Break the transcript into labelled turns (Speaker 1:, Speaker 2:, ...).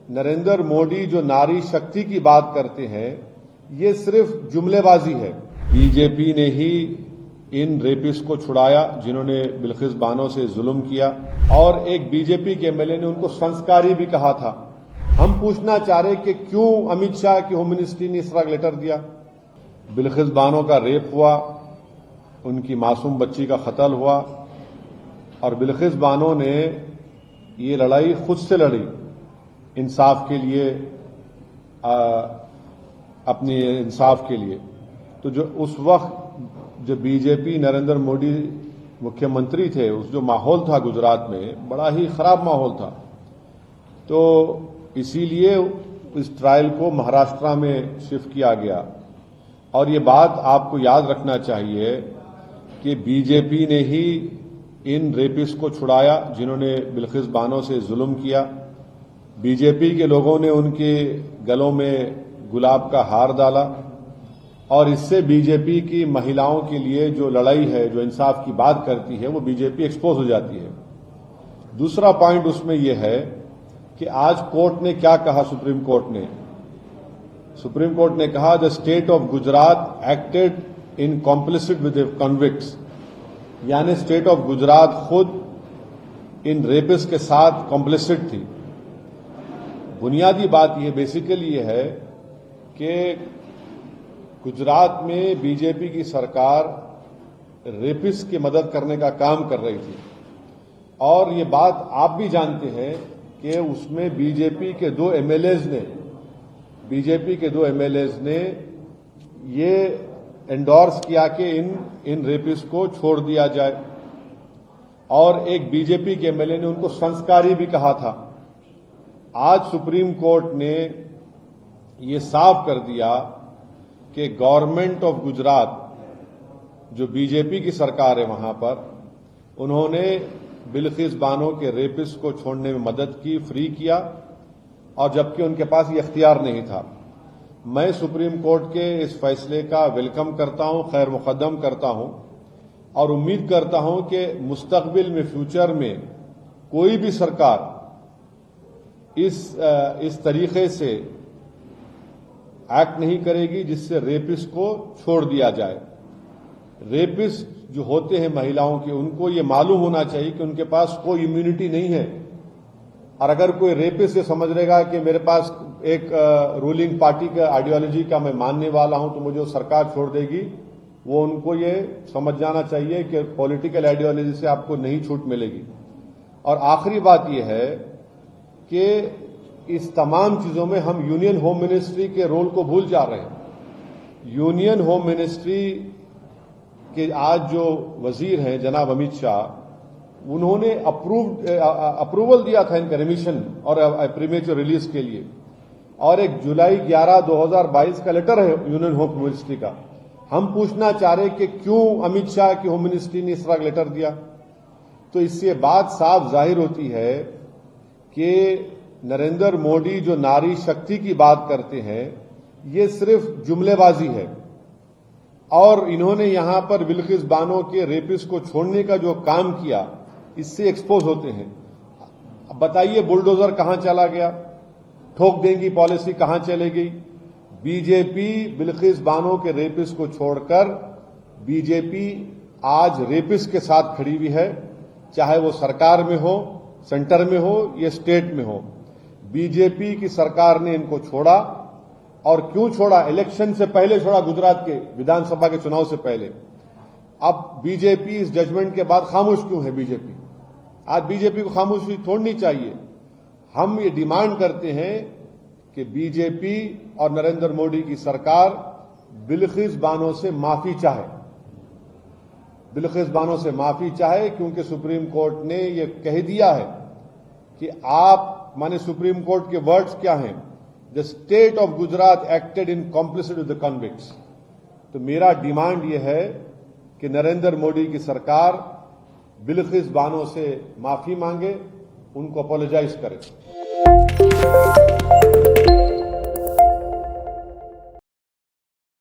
Speaker 1: नरेंद्र मोदी जो नारी शक्ति की बात करते हैं, ये सिर्फ जुमलेबाजी है। बीजेपी ने ही इन रेपिस्ट को छुड़ाया जिन्होंने बिल्किस बानो से जुल्म किया, और एक बीजेपी के एमएलए ने उनको संस्कारी भी कहा था। हम पूछना चाह रहे कि क्यों अमित शाह की होम मिनिस्ट्री ने इस तरह लेटर दिया। बिल्किस बानो का रेप हुआ, उनकी मासूम बच्ची का कत्ल हुआ, और बिल्किस बानो ने ये लड़ाई खुद से लड़ी इंसाफ के लिए, अपने इंसाफ के लिए। तो जो उस वक्त जो बीजेपी नरेंद्र मोदी मुख्यमंत्री थे, उस जो माहौल था गुजरात में, बड़ा ही खराब माहौल था। तो इसीलिए इस ट्रायल को महाराष्ट्र में शिफ्ट किया गया। और ये बात आपको याद रखना चाहिए कि बीजेपी ने ही इन रेपिस्ट को छुड़ाया जिन्होंने बिल्किस बानो से जुल्म किया। बीजेपी के लोगों ने उनके गलों में गुलाब का हार डाला, और इससे बीजेपी की महिलाओं के लिए जो लड़ाई है, जो इंसाफ की बात करती है, वो बीजेपी एक्सपोज हो जाती है। दूसरा पॉइंट उसमें यह है कि आज कोर्ट ने क्या कहा, सुप्रीम कोर्ट ने कहा the state of Gujarat acted in complicit with the convicts, यानी स्टेट ऑफ गुजरात खुद इन रेपिस्ट के साथ कॉम्प्लिसिट थी। बुनियादी बात यह बेसिकली ये है कि गुजरात में बीजेपी की सरकार रेपिस्ट की मदद करने का काम कर रही थी, और ये बात आप भी जानते हैं कि उसमें बीजेपी के दो एमएलएज ने ये एंडोर्स किया कि इन रेपिस्ट को छोड़ दिया जाए, और एक बीजेपी के एमएलए ने उनको संस्कारी भी कहा था। आज सुप्रीम कोर्ट ने ये साफ कर दिया कि गवर्नमेंट ऑफ गुजरात, जो बीजेपी की सरकार है वहां पर, उन्होंने बिल्किस बानो के रेपिस्ट को छोड़ने में मदद की, फ्री किया, और जबकि उनके पास ये इख्तियार नहीं था। मैं सुप्रीम कोर्ट के इस फैसले का वेलकम करता हूं, खैर मुकद्दम करता हूं, और उम्मीद करता हूं कि मुस्तकबिल में, फ्यूचर में कोई भी सरकार इस तरीके से एक्ट नहीं करेगी जिससे रेपिस्ट को छोड़ दिया जाए। रेपिस्ट जो होते हैं महिलाओं के, उनको ये मालूम होना चाहिए कि उनके पास कोई इम्यूनिटी नहीं है, और अगर कोई रेपिस्ट ये समझ लेगा कि मेरे पास एक रूलिंग पार्टी का आइडियोलॉजी का मैं मानने वाला हूं तो मुझे सरकार छोड़ देगी, वो उनको ये समझ जाना चाहिए कि पॉलिटिकल आइडियोलॉजी से आपको नहीं छूट मिलेगी। और आखिरी बात यह है कि इस तमाम चीजों में हम यूनियन होम मिनिस्ट्री के रोल को भूल जा रहे हैं। यूनियन होम मिनिस्ट्री के आज जो वजीर हैं जनाब अमित शाह, उन्होंने अप्रूवल दिया था इनका रिमिशन और प्रीमेच्योर रिलीज के लिए, और एक जुलाई 11, 2022 का लेटर है यूनियन होम मिनिस्ट्री का। हम पूछना चाह रहे कि क्यों अमित शाह की होम मिनिस्ट्री ने इस तरह लेटर दिया। तो इससे बात साफ जाहिर होती है कि नरेंद्र मोदी जो नारी शक्ति की बात करते हैं, ये सिर्फ जुमलेबाजी है, और इन्होंने यहां पर बिल्किस बानो के रेपिस्ट को छोड़ने का जो काम किया, इससे एक्सपोज होते हैं। अब बताइए बुलडोजर कहां चला गया, ठोक देंगी पॉलिसी कहां चले गई। बीजेपी बिल्किस बानो के रेपिस्ट को छोड़कर बीजेपी आज रेपिस्ट के साथ खड़ी हुई है, चाहे वो सरकार में हो, सेंटर में हो या स्टेट में हो। बीजेपी की सरकार ने इनको छोड़ा, और क्यों छोड़ा? इलेक्शन से पहले छोड़ा, गुजरात के विधानसभा के चुनाव से पहले। अब बीजेपी इस जजमेंट के बाद खामोश क्यों है? बीजेपी आज बीजेपी को खामोशी छोड़नी चाहिए। हम ये डिमांड करते हैं कि बीजेपी और नरेंद्र मोदी की सरकार बिल्किस बानो से माफी चाहे, क्योंकि सुप्रीम कोर्ट ने ये कह दिया है कि आप, माने सुप्रीम कोर्ट के वर्ड्स क्या हैं, the state of Gujarat acted in complicit with the convicts. तो मेरा डिमांड यह है कि नरेंद्र मोदी की सरकार बिल्किस बानो से माफी मांगे, उनको अपोलोजाइज करे।